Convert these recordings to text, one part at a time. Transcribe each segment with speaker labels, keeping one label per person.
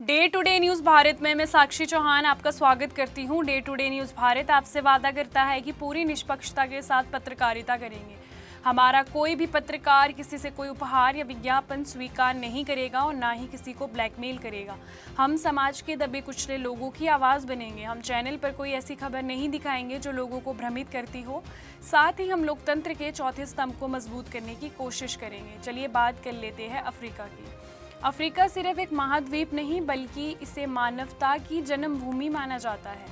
Speaker 1: Day to day news Bharat में मैं साक्षी चौहान आपका स्वागत करती हूं। Day to day news Bharat आपसे वादा करता है कि पूरी निष्पक्षता के साथ पत्रकारिता करेंगे। हमारा कोई भी पत्रकार किसी से कोई उपहार या विज्ञापन स्वीकार नहीं करेगा और ना ही किसी को ब्लैकमेल करेगा। हम समाज के दबे कुचले लोगों की आवाज़ बनेंगे। हम चैनल पर कोई ऐसी खबर नहीं दिखाएंगे जो लोगों को भ्रमित करती हो। साथ ही हम लोकतंत्र के चौथे स्तंभ को मजबूत करने की कोशिश करेंगे। चलिए बात कर लेते हैं अफ्रीका की। अफ्रीका सिर्फ एक महाद्वीप नहीं बल्कि इसे मानवता की जन्मभूमि माना जाता है।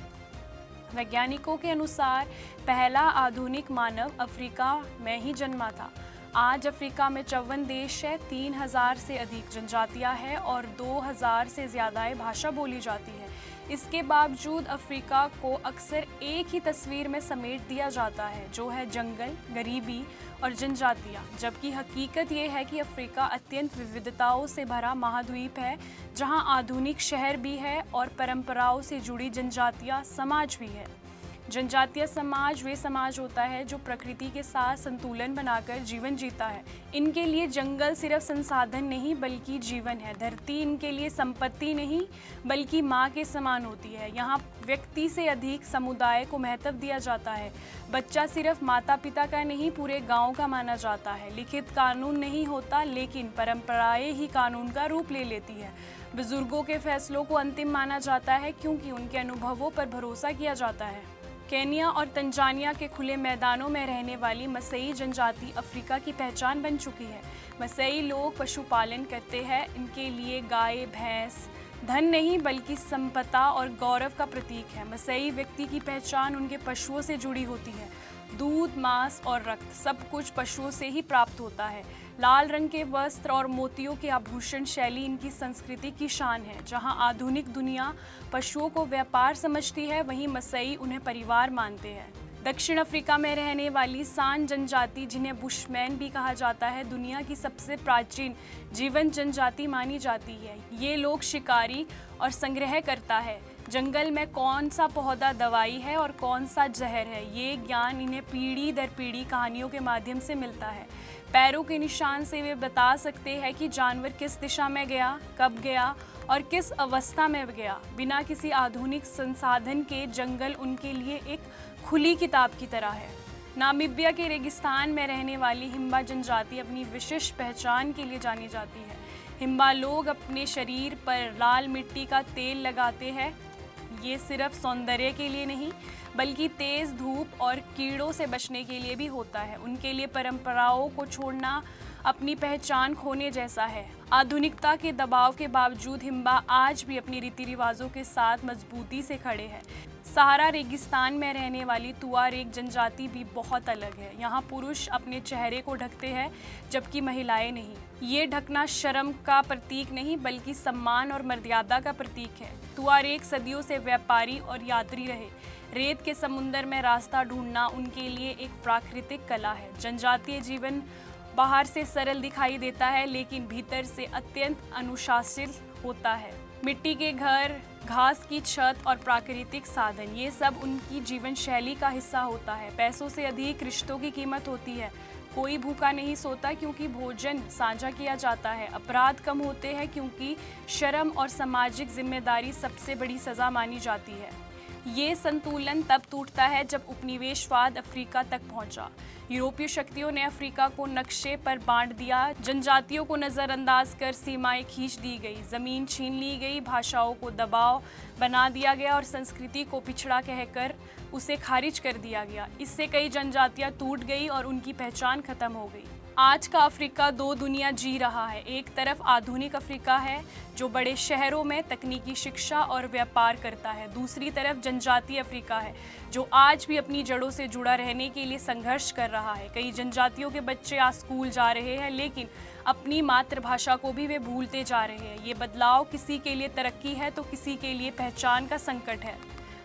Speaker 1: वैज्ञानिकों के अनुसार पहला आधुनिक मानव अफ्रीका में ही जन्मा था। आज अफ्रीका में 54 देश है, 3000 से अधिक जनजातियां हैं और 2000 से ज़्यादा भाषा बोली जाती है। इसके बावजूद अफ्रीका को अक्सर एक ही तस्वीर में समेट दिया जाता है, जो है जंगल, गरीबी और जनजातियां। जबकि हकीकत ये है कि अफ्रीका अत्यंत विविधताओं से भरा महाद्वीप है, जहां आधुनिक शहर भी है और परंपराओं से जुड़ी जनजातीय समाज भी है। जनजातीय समाज वे समाज होता है जो प्रकृति के साथ संतुलन बनाकर जीवन जीता है। इनके लिए जंगल सिर्फ संसाधन नहीं बल्कि जीवन है। धरती इनके लिए संपत्ति नहीं बल्कि माँ के समान होती है। यहाँ व्यक्ति से अधिक समुदाय को महत्व दिया जाता है। बच्चा सिर्फ माता पिता का नहीं पूरे गांव का माना जाता है। लिखित कानून नहीं होता लेकिन परंपराएं ही कानून का रूप ले लेती है। बुजुर्गों के फैसलों को अंतिम माना जाता है क्योंकि उनके अनुभवों पर भरोसा किया जाता है। केन्या और तंजानिया के खुले मैदानों में रहने वाली मसई जनजाति अफ्रीका की पहचान बन चुकी है। मसई लोग पशुपालन करते हैं। इनके लिए गाय भैंस धन नहीं बल्कि संपदा और गौरव का प्रतीक है। मसई व्यक्ति की पहचान उनके पशुओं से जुड़ी होती है। दूध, मांस और रक्त सब कुछ पशुओं से ही प्राप्त होता है। लाल रंग के वस्त्र और मोतियों के आभूषण शैली इनकी संस्कृति की शान है। जहां आधुनिक दुनिया पशुओं को व्यापार समझती है, वहीं मसई उन्हें परिवार मानते हैं। दक्षिण अफ्रीका में रहने वाली सान जनजाति, जिन्हें बुशमैन भी कहा जाता है, दुनिया की सबसे प्राचीन जीवंत जनजाति मानी जाती है। ये लोग शिकारी और संग्रह करता है। जंगल में कौन सा पौधा दवाई है और कौन सा जहर है, ये ज्ञान इन्हें पीढ़ी दर पीढ़ी कहानियों के माध्यम से मिलता है। पैरों के निशान से वे बता सकते हैं कि जानवर किस दिशा में गया, कब गया और किस अवस्था में गया। बिना किसी आधुनिक संसाधन के जंगल उनके लिए एक खुली किताब की तरह है। नामीबिया के रेगिस्तान में रहने वाली हिम्बा जनजाति अपनी विशिष्ट पहचान के लिए जानी जाती है। हिम्बा लोग अपने शरीर पर लाल मिट्टी का तेल लगाते हैं। ये सिर्फ सौंदर्य के लिए नहीं बल्कि तेज धूप और कीड़ों से बचने के लिए भी होता है। उनके लिए परंपराओं को छोड़ना अपनी पहचान खोने जैसा है। आधुनिकता के दबाव के बावजूद हिम्बा आज भी अपनी रीति रिवाजों के साथ मजबूती से खड़े हैं। सहारा रेगिस्तान में रहने वाली तुआरेग जनजाति भी बहुत अलग है। यहाँ पुरुष अपने चेहरे को ढकते हैं जबकि महिलाएं नहीं। ये ढकना शर्म का प्रतीक नहीं बल्कि सम्मान और मर्यादा का प्रतीक है। तुआरेग सदियों से व्यापारी और यात्री रहे। रेत के समुंदर में रास्ता ढूंढना उनके लिए एक प्राकृतिक कला है। जनजातीय जीवन बाहर से सरल दिखाई देता है लेकिन भीतर से अत्यंत अनुशासित होता है। मिट्टी के घर, घास की छत और प्राकृतिक साधन, ये सब उनकी जीवन शैली का हिस्सा होता है। पैसों से अधिक रिश्तों की कीमत होती है। कोई भूखा नहीं सोता क्योंकि भोजन साझा किया जाता है। अपराध कम होते हैं क्योंकि शर्म और सामाजिक जिम्मेदारी सबसे बड़ी सज़ा मानी जाती है। ये संतुलन तब टूटता है जब उपनिवेशवाद अफ्रीका तक पहुंचा। यूरोपीय शक्तियों ने अफ्रीका को नक्शे पर बांट दिया। जनजातियों को नज़रअंदाज कर सीमाएं खींच दी गई, ज़मीन छीन ली गई, भाषाओं को दबाव बना दिया गया और संस्कृति को पिछड़ा कहकर उसे खारिज कर दिया गया। इससे कई जनजातियां टूट गई और उनकी पहचान खत्म हो गई। आज का अफ्रीका दो दुनिया जी रहा है। एक तरफ आधुनिक अफ्रीका है जो बड़े शहरों में तकनीकी शिक्षा और व्यापार करता है। दूसरी तरफ जनजातीय अफ्रीका है जो आज भी अपनी जड़ों से जुड़ा रहने के लिए संघर्ष कर रहा है। कई जनजातियों के बच्चे आज स्कूल जा रहे हैं लेकिन अपनी मातृभाषा को भी वे भूलते जा रहे हैं। ये बदलाव किसी के लिए तरक्की है तो किसी के लिए पहचान का संकट है।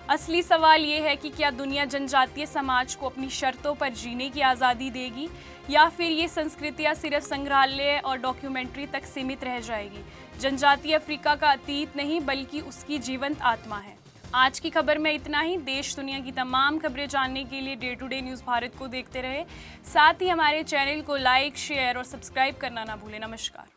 Speaker 1: असली सवाल ये है कि क्या दुनिया जनजातीय समाज को अपनी शर्तों पर जीने की आज़ादी देगी या फिर ये संस्कृतियाँ सिर्फ संग्रहालय और डॉक्यूमेंट्री तक सीमित रह जाएगी। जनजातीय अफ्रीका का अतीत नहीं बल्कि उसकी जीवंत आत्मा है। आज की खबर में इतना ही। देश दुनिया की तमाम खबरें जानने के लिए day to day news Bharat को देखते रहे। साथ ही हमारे चैनल को लाइक, शेयर और सब्सक्राइब करना ना भूलें। नमस्कार।